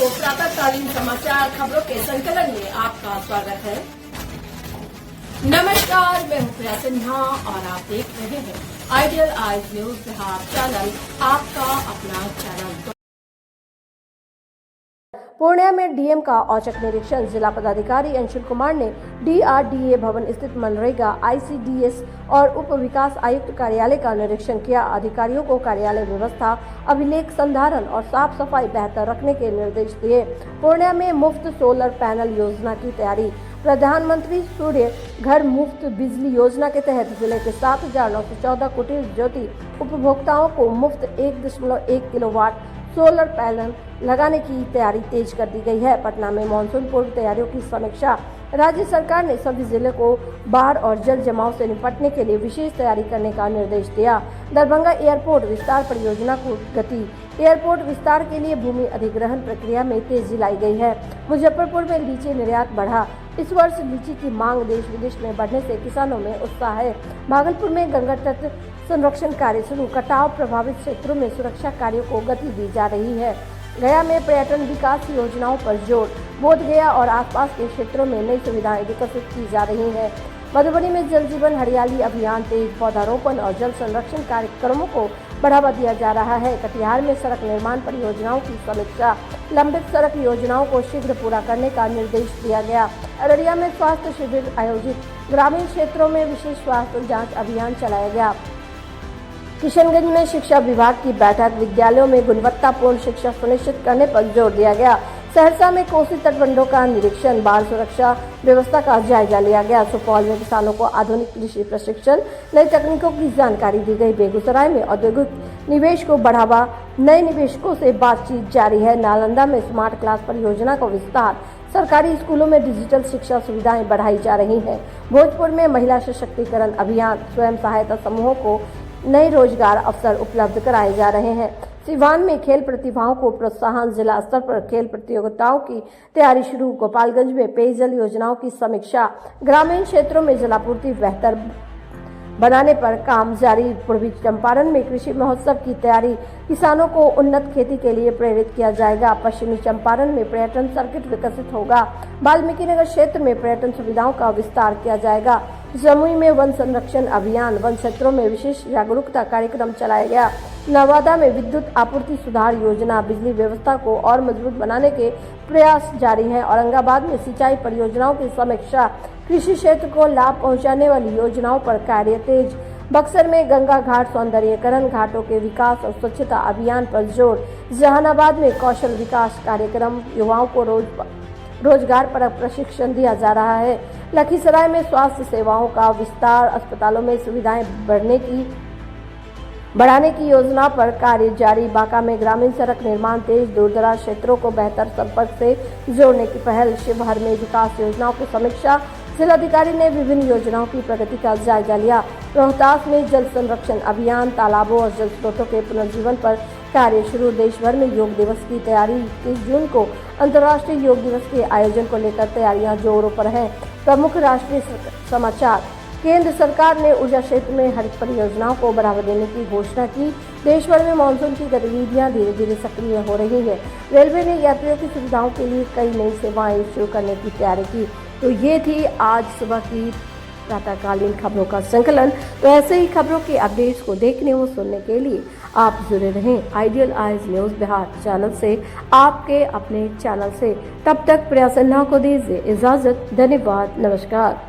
प्रातःकालीन समाचार खबरों के संकलन में आपका स्वागत है। नमस्कार, मैं हूं प्रिया सिन्हा और आप देख रहे हैं ideal eyes news Bihar channel, आपका अपना चैनल। पूर्णिया में डीएम का औचक निरीक्षण। जिला पदाधिकारी अंशुल कुमार ने डीआरडीए भवन स्थित मनरेगा, आईसीडीएस और उप विकास आयुक्त कार्यालय का निरीक्षण किया। अधिकारियों को कार्यालय व्यवस्था, अभिलेख संधारण और साफ सफाई बेहतर रखने के निर्देश दिए। पूर्णिया में मुफ्त सोलर पैनल योजना की तैयारी। प्रधानमंत्री सूर्य घर मुफ्त बिजली योजना के तहत जिले के 7,914 कुटीर ज्योति उपभोक्ताओं को मुफ्त 1.1 किलोवाट सोलर पैनल लगाने की तैयारी तेज कर दी गई है। पटना में मानसून पूर्व तैयारियों की समीक्षा। राज्य सरकार ने सभी जिले को बाढ़ और जल जमाव से निपटने के लिए विशेष तैयारी करने का निर्देश दिया। दरभंगा एयरपोर्ट विस्तार परियोजना को गति। एयरपोर्ट विस्तार के लिए भूमि अधिग्रहण प्रक्रिया में तेजी लाई गई है। मुजफ्फरपुर में लीची निर्यात बढ़ा। इस वर्ष लीची की मांग देश विदेश में बढ़ने से किसानों में उत्साह है। भागलपुर में गंगा तट संरक्षण कार्य शुरू। कटाव प्रभावित क्षेत्रों में सुरक्षा कार्यों को गति दी जा रही है। गया में पर्यटन विकास योजनाओं पर जोर। बोधगया और आसपास के क्षेत्रों में नई सुविधाएं विकसित की जा रही हैं। मधुबनी में जल जीवन हरियाली अभियान तेज। पौधारोपण और जल संरक्षण कार्यक्रमों को बढ़ावा दिया जा रहा है। कटिहार में सड़क निर्माण परियोजनाओं की समीक्षा। लंबित सड़क योजनाओं को शीघ्र पूरा करने का निर्देश दिया गया। अररिया में स्वास्थ्य शिविर आयोजित। ग्रामीण क्षेत्रों में विशेष स्वास्थ्य जांच अभियान चलाया गया। किशनगंज में शिक्षा विभाग की बैठक। विद्यालयों में गुणवत्तापूर्ण शिक्षा सुनिश्चित करने पर जोर दिया गया। सहरसा में कोसी तटबंधों का निरीक्षण। बाढ़ सुरक्षा व्यवस्था का जायजा लिया गया। सुपौल में किसानों को आधुनिक कृषि प्रशिक्षण, नई तकनीकों की जानकारी दी गई। बेगूसराय में औद्योगिक निवेश को बढ़ावा, नए निवेशकों से बातचीत जारी है। नालंदा में स्मार्ट क्लास परियोजना का विस्तार। सरकारी स्कूलों में डिजिटल शिक्षा सुविधाएं बढ़ाई जा रही हैं। भोजपुर में महिला सशक्तिकरण अभियान। स्वयं सहायता समूहों को नए रोजगार अवसर उपलब्ध कराए जा रहे हैं। सिवान में खेल प्रतिभाओं को प्रोत्साहन। जिला स्तर पर खेल प्रतियोगिताओं की तैयारी शुरू। गोपालगंज में पेयजल योजनाओं की समीक्षा। ग्रामीण क्षेत्रों में जलापूर्ति बेहतर बनाने पर काम जारी। पूर्वी चंपारण में कृषि महोत्सव की तैयारी। किसानों को उन्नत खेती के लिए प्रेरित किया जाएगा। पश्चिमी चंपारण में पर्यटन सर्किट विकसित होगा। वाल्मीकि नगर क्षेत्र में पर्यटन सुविधाओं का विस्तार किया जाएगा। जमुई में वन संरक्षण अभियान। वन क्षेत्रों में विशेष जागरूकता कार्यक्रम चलाया गया। नवादा में विद्युत आपूर्ति सुधार योजना। बिजली व्यवस्था को और मजबूत बनाने के प्रयास जारी हैं। औरंगाबाद में सिंचाई परियोजनाओं की समीक्षा। कृषि क्षेत्र को लाभ पहुंचाने वाली योजनाओं पर कार्य तेज। बक्सर में गंगा घाट सौंदर्यीकरण, घाटों के विकास और स्वच्छता अभियान पर जोर। जहानाबाद में कौशल विकास कार्यक्रम। युवाओं को रोजगार पर प्रशिक्षण दिया जा रहा है। लखीसराय में स्वास्थ्य सेवाओं का विस्तार। अस्पतालों में सुविधाएं बढ़ाने की योजना पर कार्य जारी। बांका में ग्रामीण सड़क निर्माण तेज। दूरदराज क्षेत्रों को बेहतर संपर्क से जोड़ने की पहल। शिवहर में विकास योजनाओं की समीक्षा। जिलाधिकारी ने विभिन्न योजनाओं की प्रगति का जायजा लिया। रोहतास में जल संरक्षण अभियान। तालाबों और जल स्रोतों के पुनर्जीवन पर कार्य शुरू। देश भर में योग दिवस की तैयारी। 30 जून को अंतर्राष्ट्रीय योग दिवस के आयोजन को लेकर तैयारियां जोरों पर हैं। प्रमुख राष्ट्रीय समाचार। केंद्र सरकार ने ऊर्जा क्षेत्र में हरित परियोजनाओं को बढ़ावा देने की घोषणा की। देश भर में मानसून की गतिविधियां धीरे धीरे सक्रिय हो रही है। रेलवे ने यात्रियों की सुविधाओं के लिए कई नई सेवाएं शुरू करने की तैयारी की। तो ये थी आज सुबह की प्रातःकालीन खबरों का संकलन। तो ऐसे ही खबरों के अपडेट्स को देखने व सुनने के लिए आप जुड़े रहें ideal eyes news Bihar channel से, आपके अपने चैनल से। तब तक प्रिया सिन्हा को दीजिए इजाजत। धन्यवाद। नमस्कार।